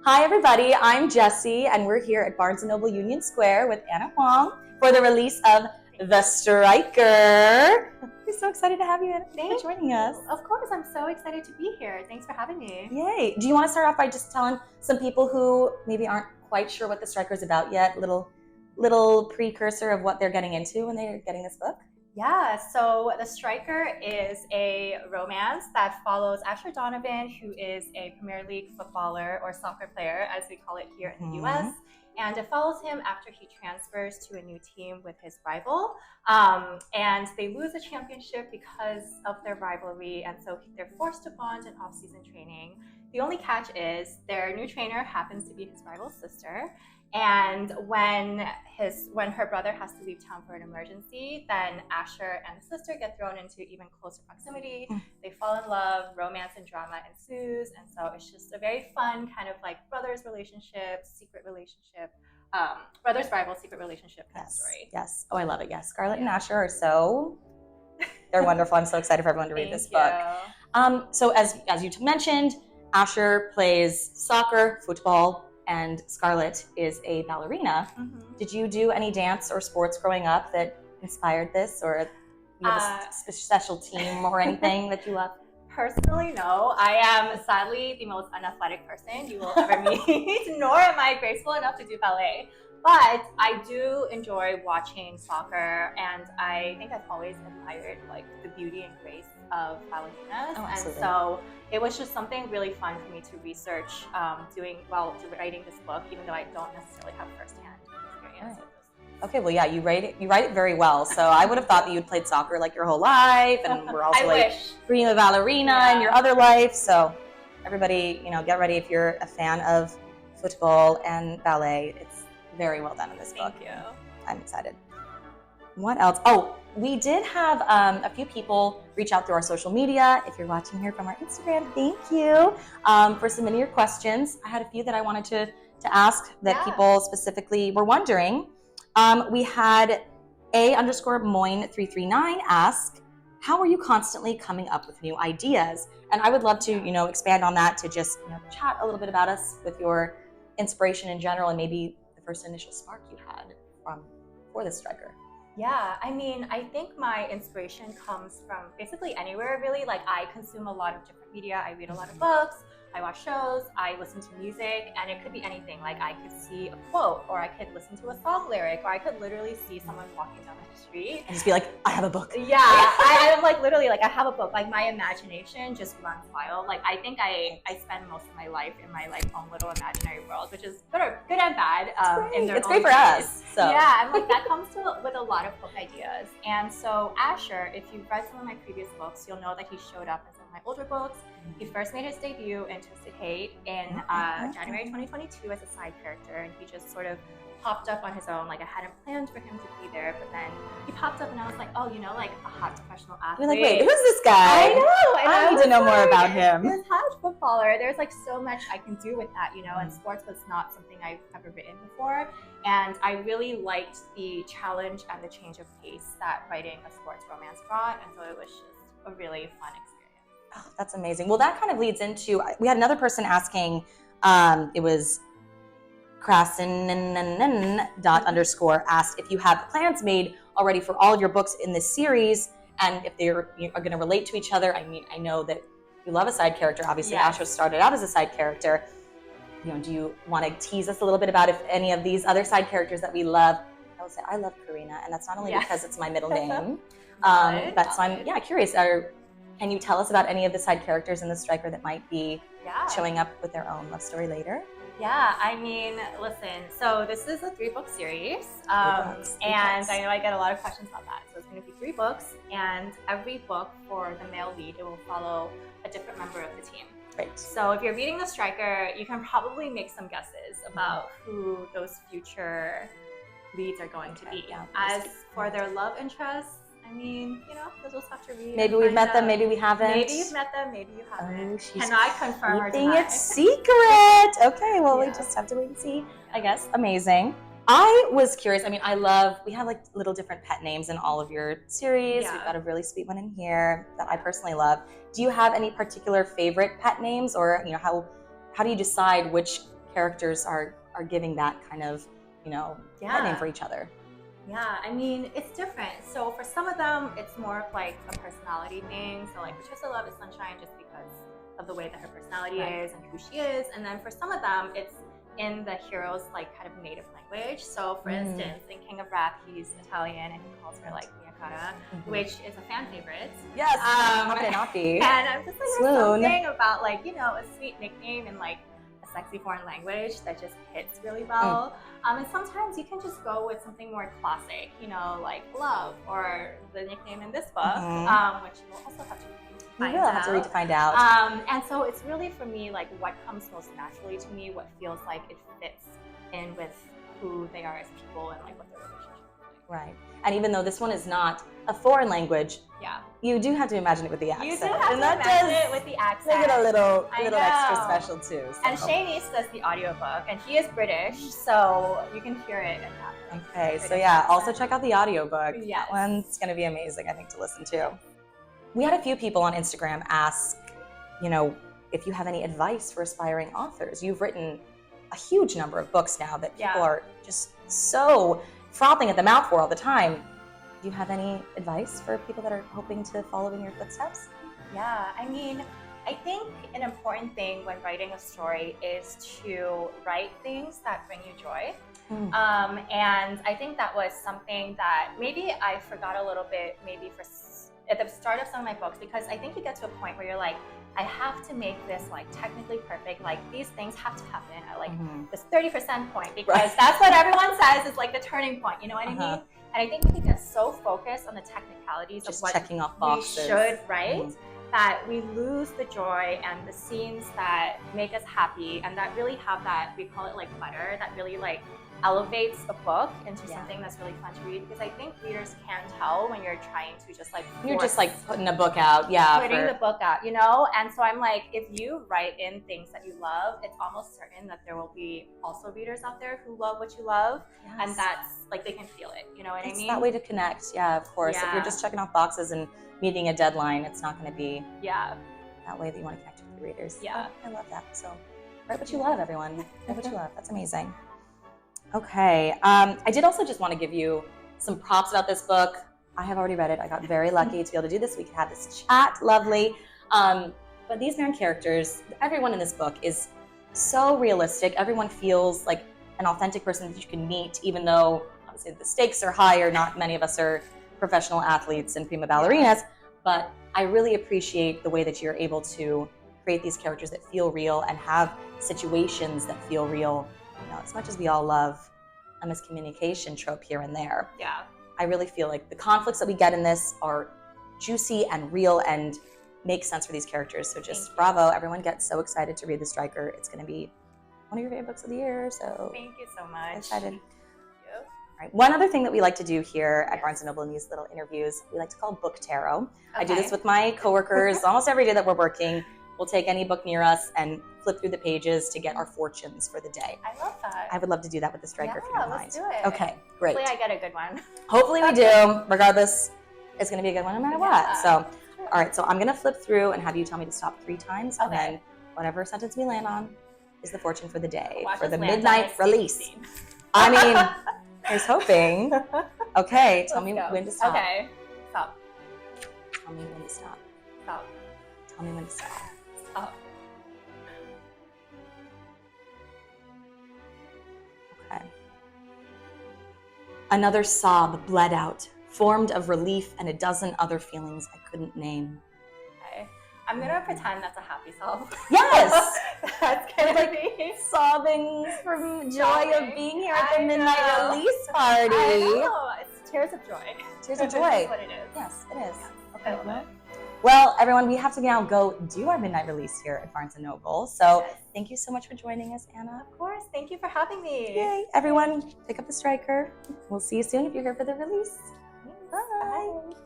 Hi everybody, I'm Jessie and we're here at B&N Union Square with Ana Huang for the release of The Striker. We're so excited to have you for joining us. Of course, I'm so excited to be here. Thanks for having me. Yay. Do you want to start off by just telling some people who maybe aren't quite sure what The Striker is about yet, little precursor of what they're getting into when they're getting this book? Yeah, so The Striker is a romance that follows Asher Donovan, who is a Premier League footballer or soccer player, as we call it here in the US. And it follows him after he transfers to a new team with his rival. And they lose a championship because of their rivalry, and so they're forced to bond in off-season training. The only catch is their new trainer happens to be his rival's sister. And when her brother has to leave town for an emergency, then Asher and the sister get thrown into even closer proximity. They fall in love, romance and drama ensues, and so it's just a very fun kind of like brothers relationship, secret relationship, brothers rival secret relationship kind of story. Yes. Oh, I love it. Yes, Scarlett and Asher are they're wonderful. I'm so excited for everyone to read this book. So as you mentioned, Asher plays soccer, football, and Scarlett is a ballerina. Did you do any dance or sports growing up that inspired this, or you have a special team or anything that you love? Personally, no. I am sadly the most unathletic person you will ever meet, nor am I graceful enough to do ballet. But I do enjoy watching soccer, and I think I've always admired like the beauty and grace of ballerinas. And so it was just something really fun for me to research writing this book, even though I don't necessarily have firsthand experience with this. Okay, well, yeah, you write it very well. So I would have thought that you'd played soccer like your whole life, and we're also being a ballerina in your other life. So everybody, get ready if you're a fan of football and ballet. It's very well done in this book. Thank you. I'm excited. What else? Oh, we did have a few people reach out through our social media. If you're watching here from our Instagram, thank you for submitting your questions. I had a few that I wanted to ask that people specifically were wondering. We had A_Moyne339 ask, how are you constantly coming up with new ideas? And I would love to, expand on that, to just chat a little bit about us with your inspiration in general, and maybe the first initial spark you had for The Striker. Yeah, I mean, I think my inspiration comes from basically anywhere, really. Like, I consume a lot of different media. I read a lot of books, I watch shows, I listen to music, and it could be anything. Like, I could see a quote, or I could listen to a song lyric, or I could literally see someone walking down the street and just be like, I have a book. Yeah, I'm like, literally, like, I have a book. Like, my imagination just runs wild. Like, I think I spend most of my life in my like own little imaginary world, which is good and bad. It's great for us. So yeah, I'm like, that comes with a lot of book ideas. And so Asher, if you've read some of my previous books, you'll know that he showed up in some of my older books. He first made his debut in Twisted Hate in January 2022 as a side character, and he just sort of popped up on his own. Like, I hadn't planned for him to be there, but then he popped up and I was like, oh, like a hot professional athlete. You're like, wait, who's this guy? I know. And I need to know more about him. This hot footballer. There's like so much I can do with that, and sports was not something I've ever written before. And I really liked the challenge and the change of pace that writing a sports romance brought. And so it was just a really fun experience. Oh, that's amazing. Well, that kind of leads into, we had another person asking, it was Krasin__ asked if you have plans made already for all of your books in this series, and if they are going to relate to each other. I mean, I know that you love a side character. Obviously, Asher started out as a side character. Do you want to tease us a little bit about if any of these other side characters that we love? I will say I love Karina, and that's not only because it's my middle name, but so I'm curious. Can you tell us about any of the side characters in The Striker that might be showing up with their own love story later? Yeah, I mean, listen, so this is a 3-book series, and I know I get a lot of questions about that. So it's going to be 3 books, and every book for the male lead, it will follow a different member of the team. Right. So if you're reading The Striker, you can probably make some guesses about who those future leads are going to be. Yeah, as for their love interests, I mean, you'll just have to read. Maybe we've met them, maybe we haven't. Maybe you've met them, maybe you haven't. She's Can I confirm or keeping deny? it secret. Okay, well, we just have to wait and see, I guess. Amazing. I was curious. I mean, we have like little different pet names in all of your series. We've got a really sweet one in here that I personally love. Do you have any particular favorite pet names, or how do you decide which characters are giving that kind of, you know, name for each other. Yeah, I mean, it's different. So for some of them, it's more of like a personality thing. So like Patricia Love is Sunshine just because of the way that her personality is and who she is. And then for some of them, it's in the hero's like kind of native language. So for instance, in King of Wrath, he's Italian and he calls her like Mia Cara, which is a fan favorite. Yes, how could it not be? And I'm just like, there's something about like, you know, a sweet nickname in like a sexy foreign language that just hits really well. And sometimes you can just go with something more classic, you know, like Love or the nickname in this book, which we'll also have to read to find out. And so it's really for me like what comes most naturally to me, what feels like it fits in with who they are as people and like what their relationship is like. Right. And even though this one is not a foreign language, you do have to imagine it with the accent. You do have to imagine it with the accent. Make it a little extra special too. So. And Shane does the audiobook, and he is British, so you can hear it in that. Okay, so yeah, also check out the audiobook. Yes. That one's going to be amazing, I think, to listen to. We had a few people on Instagram ask, you know, if you have any advice for aspiring authors. You've written a huge number of books now that people are just so frothing at the mouth for all the time. Do you have any advice for people that are hoping to follow in your footsteps? Yeah, I mean, I think an important thing when writing a story is to write things that bring you joy. And I think that was something that maybe I forgot a little bit, maybe at the start of some of my books, because I think you get to a point where you're like, I have to make this like technically perfect. Like these things have to happen at like this 30% point, because that's what everyone says is like the turning point. You know what I mean? And I think we get so focused on the technicalities of what checking off boxes we should write that we lose the joy and the scenes that make us happy and that really have that, we call it like butter, that really like elevates a book into something that's really fun to read. Because I think readers can tell when you're trying to just like you're just like putting a book out, putting the book out, you know. And so I'm like, if you write in things that you love, it's almost certain that there will be also readers out there who love what you love, and that's like they can feel it, you know what I mean? It's that way to connect, of course. If you're just checking off boxes and meeting a deadline, it's not going to be that way that you want to connect with your readers. I love that. So write what you love, everyone. Write what you love. That's amazing. Okay, I did also just want to give you some props about this book. I have already read it. I got very lucky to be able to do this. We could have this chat, lovely. But these main characters, everyone in this book is so realistic. Everyone feels like an authentic person that you can meet, even though obviously the stakes are higher. Not many of us are professional athletes and prima ballerinas, but I really appreciate the way that you're able to create these characters that feel real and have situations that feel real. You know, as much as we all love a miscommunication trope here and there, I really feel like the conflicts that we get in this are juicy and real and make sense for these characters. So just bravo, everyone gets so excited to read The Striker. It's going to be one of your favorite books of the year. So thank you so much. Excited. All right. One other thing that we like to do here at Barnes & Noble in these little interviews, we like to call book tarot. I do this with my coworkers almost every day that we're working. We'll take any book near us and flip through the pages to get our fortunes for the day. I love that. I would love to do that with The Striker if you don't mind. Let's do it. Okay, great. Hopefully I get a good one. Hopefully we do. Regardless, it's going to be a good one no matter what. So, all right, so I'm going to flip through and have you tell me to stop 3 times. And then whatever sentence we land on is the fortune for the day, for the midnight release. I mean, here's hoping. Okay, tell me when to stop. Okay, stop. Tell me when to stop. Stop. Tell me when to stop. Stop. Okay. Another sob bled out, formed of relief and a dozen other feelings I couldn't name. Okay. I'm gonna pretend that's a happy sob. Yes! That's gonna be sobbing from joy of being here at the midnight release party. I know. It's tears of joy. Tears of joy. That's what it is. Yes, it is. Yes. Okay. I love it. Well, everyone, we have to now go do our midnight release here at Barnes & Noble. So thank you so much for joining us, Anna. Of course. Thank you for having me. Yay. Everyone, pick up The Striker. We'll see you soon if you're here for the release. Bye. Bye.